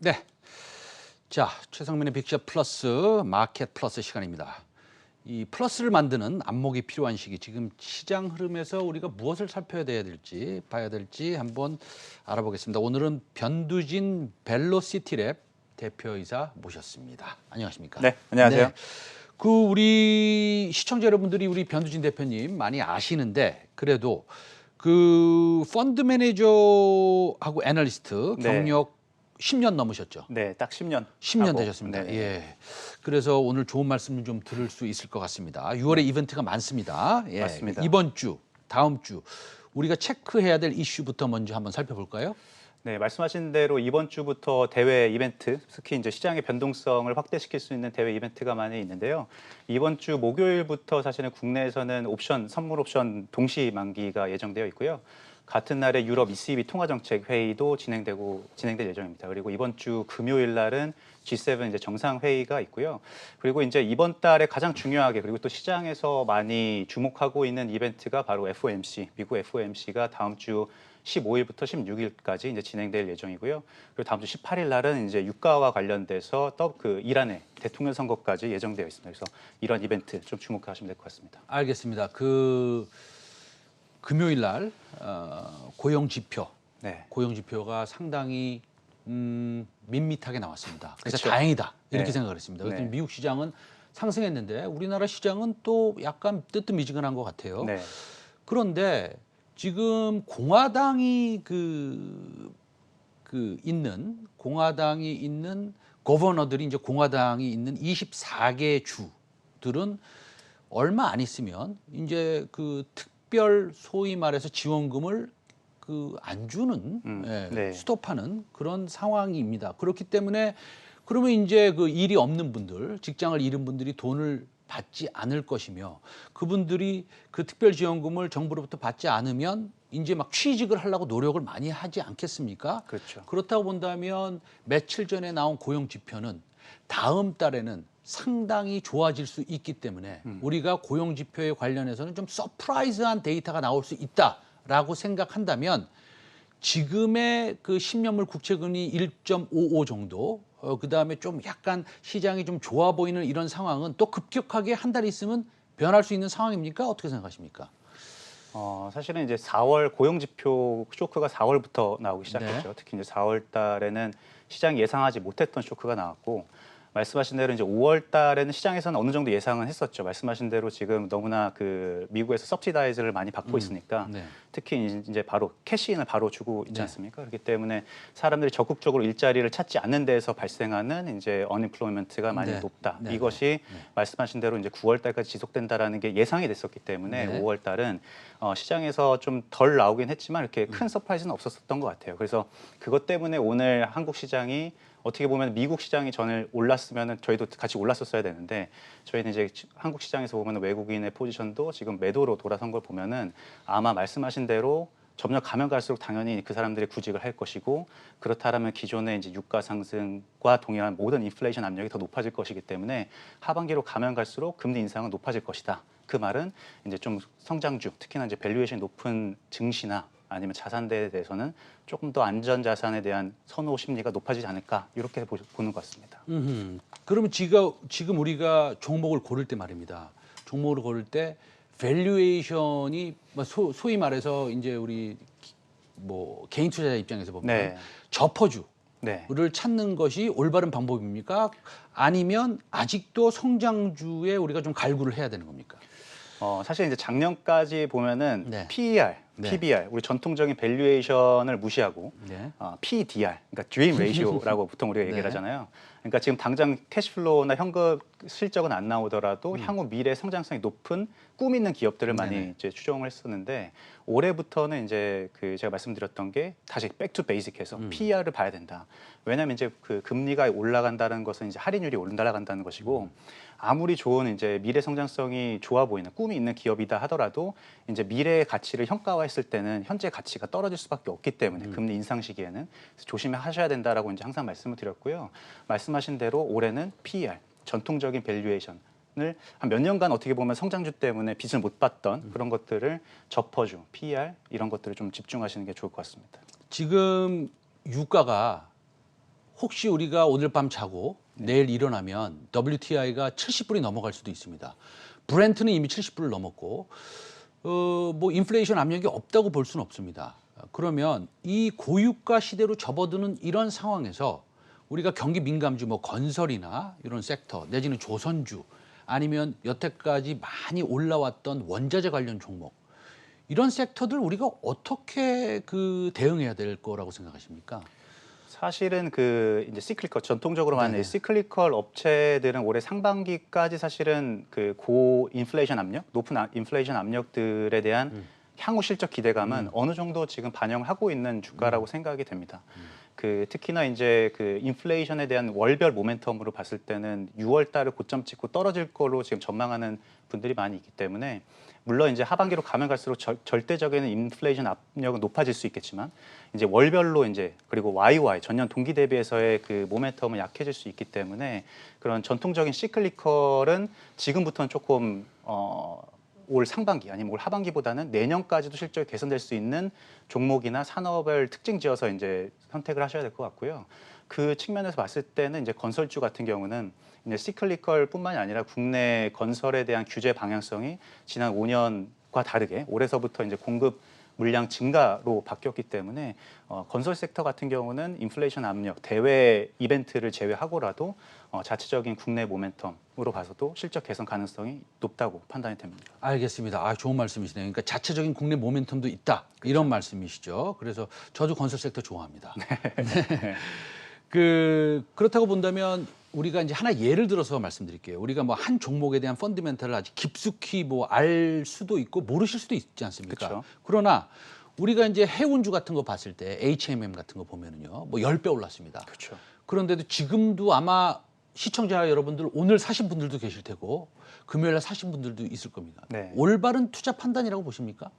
네. 자, 최상민의 빅샷 플러스 마켓 플러스 시간입니다. 이 플러스를 만드는 안목이 필요한 시기, 지금 시장 흐름에서 우리가 무엇을 살펴야 될지, 봐야 될지 한번 알아보겠습니다. 오늘은 변두진 벨로시티랩 대표이사 모셨습니다. 안녕하십니까? 네, 안녕하세요. 네. 그 우리 시청자 여러분들이 우리 변두진 대표님 많이 아시는데, 그래도 그 펀드 매니저하고 애널리스트 네. 경력 10년 넘으셨죠? 네, 딱 10년. 10년 하고, 되셨습니다. 네. 예. 그래서 오늘 좋은 말씀 좀 들을 수 있을 것 같습니다. 6월에 이벤트가 많습니다. 예. 맞습니다. 이번 주, 다음 주 우리가 체크해야 될 이슈부터 먼저 한번 살펴볼까요? 네, 말씀하신 대로 이번 주부터 대외 이벤트, 특히 이제 시장의 변동성을 확대시킬 수 있는 대외 이벤트가 많이 있는데요. 이번 주 목요일부터 사실은 국내에서는 선물 옵션 동시 만기가 예정되어 있고요. 같은 날에 유럽 ECB 통화정책 회의도 진행될 예정입니다. 그리고 이번 주 금요일 날은 G7 이제 정상 회의가 있고요. 그리고 이제 이번 달에 가장 중요하게, 그리고 또 시장에서 많이 주목하고 있는 이벤트가 바로 FOMC, 미국 FOMC가 다음 주 15일부터 16일까지 이제 진행될 예정이고요. 그리고 다음 주 18일 날은 이제 유가와 관련돼서 그 이란의 대통령 선거까지 예정되어 있습니다. 그래서 이런 이벤트 좀 주목하시면 될 것 같습니다. 알겠습니다. 그 금요일 날 고용 지표, 네. 고용 지표가 상당히 밋밋하게 나왔습니다. 그래서 그쵸. 다행이다 이렇게 네. 생각을 했습니다. 그래서 네. 미국 시장은 상승했는데 우리나라 시장은 또 약간 뜨뜻미지근한 것 같아요. 네. 그런데 지금 공화당이 공화당이 있는 거버너들이 이제 공화당이 있는 24개 주들은 얼마 안 있으면 이제 그 특별 소위 말해서 지원금을 안 주는 네. 스톱하는 그런 상황입니다. 그렇기 때문에 그러면 이제 그 일이 없는 분들, 직장을 잃은 분들이 돈을 받지 않을 것이며, 그분들이 그 특별 지원금을 정부로부터 받지 않으면 이제 막 취직을 하려고 노력을 많이 하지 않겠습니까? 그렇죠. 그렇다고 본다면 며칠 전에 나온 고용 지표는 다음 달에는 상당히 좋아질 수 있기 때문에 우리가 고용 지표에 관련해서는 좀 서프라이즈한 데이터가 나올 수 있다라고 생각한다면, 지금의 그 10년물 국채금리 1.55 정도, 그다음에 좀 약간 시장이 좀 좋아 보이는 이런 상황은 또 급격하게 한 달 있으면 변할 수 있는 상황입니까? 어떻게 생각하십니까? 사실은 이제 4월 고용지표 쇼크가 4월부터 나오기 시작했죠. 네. 특히 이제 4월 달에는 시장이 예상하지 못했던 쇼크가 나왔고, 말씀하신 대로 이제 5월 달에는 시장에서는 어느 정도 예상은 했었죠. 말씀하신 대로 지금 너무나 그 미국에서 서브시다이즈를 많이 받고 있으니까, 네. 특히 이제 바로 캐시인을 바로 주고 있지 네. 않습니까? 그렇기 때문에 사람들이 적극적으로 일자리를 찾지 않는 데에서 발생하는 이제 언임플로이먼트가 많이 네. 높다. 네. 이것이 말씀하신 대로 이제 9월 달까지 지속된다라는 게 예상이 됐었기 때문에 네. 5월 달은 시장에서 좀 덜 나오긴 했지만 이렇게 큰 서프라이즈는 없었던 것 같아요. 그래서 그것 때문에 오늘 한국 시장이 어떻게 보면 미국 시장이 전에 올랐으면 저희도 같이 올랐었어야 되는데, 저희는 이제 한국 시장에서 보면 외국인의 포지션도 지금 매도로 돌아선 걸 보면은 아마 말씀하신 대로 점점 가면 갈수록 당연히 그 사람들이 구직을 할 것이고, 그렇다면 기존의 이제 유가 상승과 동일한 모든 인플레이션 압력이 더 높아질 것이기 때문에 하반기로 가면 갈수록 금리 인상은 높아질 것이다. 그 말은 이제 좀 성장주, 특히나 이제 밸류에이션이 높은 증시나 아니면 자산대에 대해서는 조금 더 안전 자산에 대한 선호 심리가 높아지지 않을까, 이렇게 보는 것 같습니다. 그러면 지금 우리가 종목을 고를 때 말입니다. 종목을 고를 때 밸류에이션이 소위 말해서 이제 우리 뭐 개인 투자자 입장에서 보면 네. 저퍼주를 네. 찾는 것이 올바른 방법입니까? 아니면 아직도 성장주에 우리가 좀 갈구를 해야 되는 겁니까? 사실 이제 작년까지 보면은 네. PER, 네. PBR, 우리 전통적인 밸류에이션을 무시하고 네. PDR, 그러니까 Dream Ratio라고 보통 우리가 얘기를 네. 하잖아요. 그러니까 지금 당장 캐시플로우나 현금 실적은 안 나오더라도 향후 미래 성장성이 높은 꿈 있는 기업들을 많이 네네. 이제 추정을 했었는데, 올해부터는 이제 그 제가 말씀드렸던 게 다시 백투 베이직해서 PER을 봐야 된다. 왜냐하면 이제 그 금리가 올라간다는 것은 이제 할인율이 올라간다는 것이고, 아무리 좋은 이제 미래 성장성이 좋아 보이는 꿈이 있는 기업이다 하더라도 이제 미래의 가치를 현가화했을 때는 현재 가치가 떨어질 수밖에 없기 때문에 금리 인상 시기에는 조심하셔야 된다라고 이제 항상 말씀을 드렸고요. 말씀하신 대로 올해는 PER, 전통적인 밸류에이션을 한 몇 년간 어떻게 보면 성장주 때문에 빚을 못 봤던 그런 것들을 저퍼주, PER 이런 것들을 좀 집중하시는 게 좋을 것 같습니다. 지금 유가가 혹시 우리가 오늘 밤 자고 내일 일어나면 WTI가 70불이 넘어갈 수도 있습니다. 브렌트는 이미 70불을 넘었고 뭐 인플레이션 압력이 없다고 볼 수는 없습니다. 그러면 이 고유가 시대로 접어드는 이런 상황에서 우리가 경기 민감주 뭐 건설이나 이런 섹터 내지는 조선주 아니면 여태까지 많이 올라왔던 원자재 관련 종목 이런 섹터들 우리가 어떻게 대응해야 될 거라고 생각하십니까? 사실은 그 이제 시클리컬 전통적으로 말하는 네네. 시클리컬 업체들은 올해 상반기까지 사실은 그 고 인플레이션 압력, 높은 인플레이션 압력들에 대한 향후 실적 기대감은 어느 정도 지금 반영을 하고 있는 주가라고 생각이 됩니다. 그 특히나 이제 그 인플레이션에 대한 월별 모멘텀으로 봤을 때는 6월 달을 고점 찍고 떨어질 걸로 지금 전망하는 분들이 많이 있기 때문에 물론 이제 하반기로 가면 갈수록 절대적인 인플레이션 압력은 높아질 수 있겠지만 이제 월별로 이제 그리고 YY 전년 동기 대비해서의 그 모멘텀은 약해질 수 있기 때문에 그런 전통적인 시클리컬은 지금부터는 조금 올 상반기 아니면 올 하반기보다는 내년까지도 실적이 개선될 수 있는 종목이나 산업을 특징 지어서 이제 선택을 하셔야 될 것 같고요. 그 측면에서 봤을 때는 이제 건설주 같은 경우는 이제 시클리컬뿐만이 아니라 국내 건설에 대한 규제 방향성이 지난 5년과 다르게 올해서부터 이제 공급 물량 증가로 바뀌었기 때문에 건설 섹터 같은 경우는 인플레이션 압력, 대외 이벤트를 제외하고라도 자체적인 국내 모멘텀으로 봐서도 실적 개선 가능성이 높다고 판단이 됩니다. 알겠습니다. 아, 좋은 말씀이시네요. 그러니까 자체적인 국내 모멘텀도 있다. 이런 말씀이시죠. 그래서 저도 건설 섹터 좋아합니다. 네. 그렇다고 본다면 우리가 이제 하나 예를 들어서 말씀드릴게요. 우리가 뭐 한 종목에 대한 펀더멘털을 아직 깊숙이 뭐 알 수도 있고 모르실 수도 있지 않습니까? 그쵸. 그러나 우리가 이제 해운주 같은 거 봤을 때 HMM 같은 거 보면은요. 뭐 10배 올랐습니다. 그렇죠. 그런데도 지금도 아마 시청자 여러분들 오늘 사신 분들도 계실 테고 금요일 날 사신 분들도 있을 겁니다. 네. 올바른 투자 판단이라고 보십니까?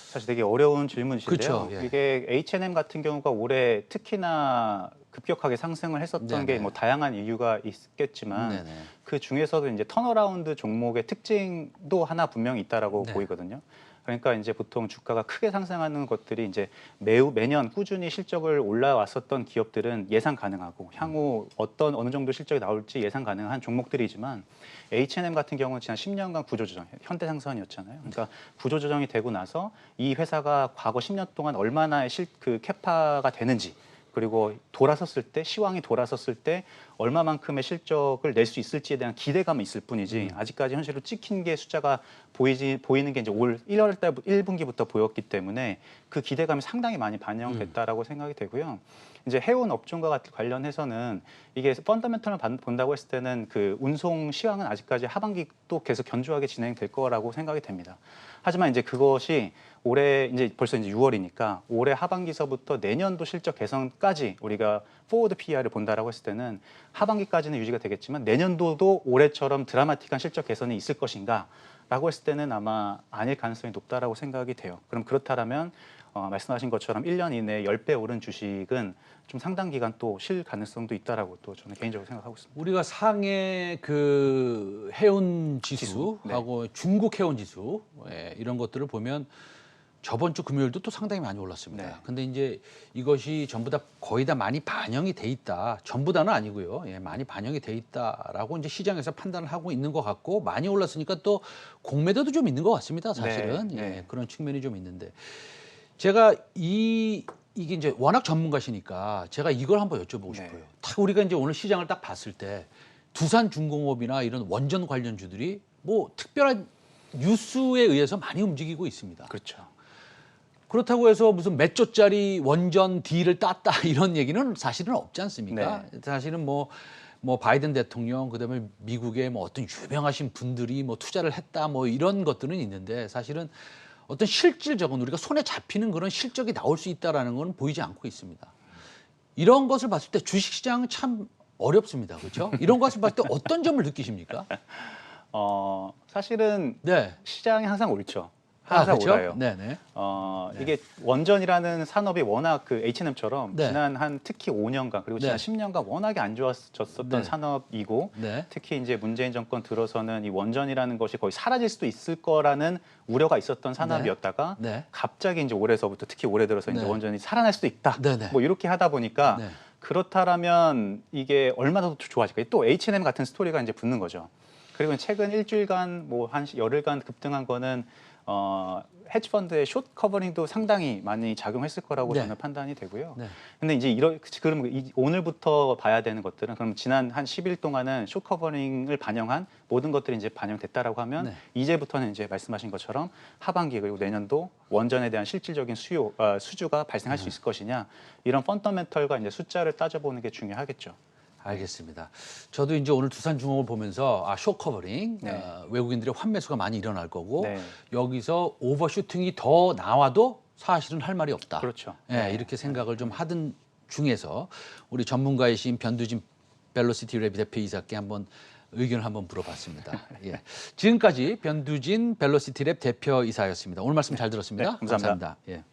사실 되게 어려운 질문이신데요. 그쵸, 예. 이게 H&M 같은 경우가 올해 특히나 급격하게 상승을 했었던 네네. 게 뭐 다양한 이유가 있겠지만 네네. 그 중에서도 이제 턴어라운드 종목의 특징도 하나 분명히 있다라고 네. 보이거든요. 그러니까 이제 보통 주가가 크게 상승하는 것들이 이제 매년 꾸준히 실적을 올라왔었던 기업들은 예상 가능하고 향후 어느 정도 실적이 나올지 예상 가능한 종목들이지만 H&M 같은 경우는 지난 10년간 구조조정, 현대상선이었잖아요. 그러니까 구조조정이 되고 나서 이 회사가 과거 10년 동안 얼마나 그 캐파가 되는지 그리고 돌아섰을 때 시황이 돌아섰을 때 얼마만큼의 실적을 낼 수 있을지에 대한 기대감은 있을 뿐이지 아직까지 현실로 찍힌 게 숫자가 보이는 게 이제 올 1월 달 1분기부터 보였기 때문에 그 기대감이 상당히 많이 반영됐다라고 생각이 되고요. 이제 해운 업종과 관련해서는 이게 펀더멘털을 본다고 했을 때는 그 운송 시황은 아직까지 하반기도 계속 견조하게 진행될 거라고 생각이 됩니다. 하지만 이제 그것이 올해 이제 벌써 이제 6월이니까 올해 하반기서부터 내년도 실적 개선까지 우리가 포워드 PER을 본다라고 했을 때는 하반기까지는 유지가 되겠지만 내년도도 올해처럼 드라마틱한 실적 개선이 있을 것인가? 라고 했을 때는 아마 아닐 가능성이 높다라고 생각이 돼요. 그럼 그렇다면 말씀하신 것처럼 1년 이내에 10배 오른 주식은 좀 상당 기간 또 실 가능성도 있다라고 또 저는 개인적으로 생각하고 있습니다. 우리가 상해 그 해운 지수하고 네. 중국 해운 지수 이런 것들을 보면 저번 주 금요일도 또 상당히 많이 올랐습니다. 네. 근데 이제 이것이 전부 다 거의 다 많이 반영이 돼 있다. 전부 다는 아니고요. 예, 많이 반영이 돼 있다라고 이제 시장에서 판단을 하고 있는 것 같고 많이 올랐으니까 또 공매도도 좀 있는 것 같습니다. 사실은 네, 네. 예, 그런 측면이 좀 있는데 제가 이게 이제 워낙 전문가시니까 제가 이걸 한번 여쭤보고 네. 싶어요. 딱 우리가 이제 오늘 시장을 딱 봤을 때 두산중공업이나 이런 원전 관련주들이 뭐 특별한 뉴스에 의해서 많이 움직이고 있습니다. 그렇죠. 그렇다고 해서 무슨 몇 조짜리 원전 딜을 땄다 이런 얘기는 사실은 없지 않습니까? 사실은 뭐 바이든 대통령 그다음에 미국의 뭐 어떤 유명하신 분들이 뭐 투자를 했다 뭐 이런 것들은 있는데 사실은 어떤 실질적인 우리가 손에 잡히는 그런 실적이 나올 수 있다라는 건 보이지 않고 있습니다. 이런 것을 봤을 때 주식시장은 참 어렵습니다. 그렇죠? 이런 것을 봤을 때 어떤 점을 느끼십니까? 사실은 네. 시장이 항상 옳죠. 항상 그렇죠? 오라요. 네네. 이게 원전이라는 산업이 워낙 그 H&M처럼 네. 지난 한 특히 5년간 그리고 지난 네. 10년간 워낙에 안 좋아졌었던 네. 산업이고 네. 특히 이제 문재인 정권 들어서는 이 원전이라는 것이 거의 사라질 수도 있을 거라는 우려가 있었던 산업이었다가 네. 갑자기 이제 올해서부터 특히 올해 들어서 이제 네. 원전이 살아날 수도 있다. 네네. 뭐 이렇게 하다 보니까 네. 그렇다라면 이게 얼마나 더 좋아질까요? 또 H&M 같은 스토리가 이제 붙는 거죠. 그리고 최근 일주일간 뭐 한 열흘간 급등한 거는 헤지 펀드의 숏 커버링도 상당히 많이 작용했을 거라고 네. 저는 판단이 되고요. 네. 근데 이제 그럼 오늘부터 봐야 되는 것들은 그럼 지난 한 10일 동안은 숏 커버링을 반영한 모든 것들이 이제 반영됐다라고 하면 네. 이제부터는 이제 말씀하신 것처럼 하반기 그리고 내년도 원전에 대한 실질적인 수주가 발생할 수 있을 것이냐 이런 펀더멘털과 이제 숫자를 따져보는 게 중요하겠죠. 알겠습니다. 저도 이제 오늘 두산중공을 보면서 숏 커버링 네. 외국인들의 환매수가 많이 일어날 거고 네. 여기서 오버슈팅이 더 나와도 사실은 할 말이 없다. 그렇죠. 예, 이렇게 생각을 좀 하던 중에서 우리 전문가이신 변두진 벨로시티 랩 대표이사께 한번 의견을 한번 물어봤습니다. 예. 지금까지 변두진 벨로시티 랩 대표이사였습니다. 오늘 말씀 잘 들었습니다. 네, 감사합니다. 감사합니다. 예.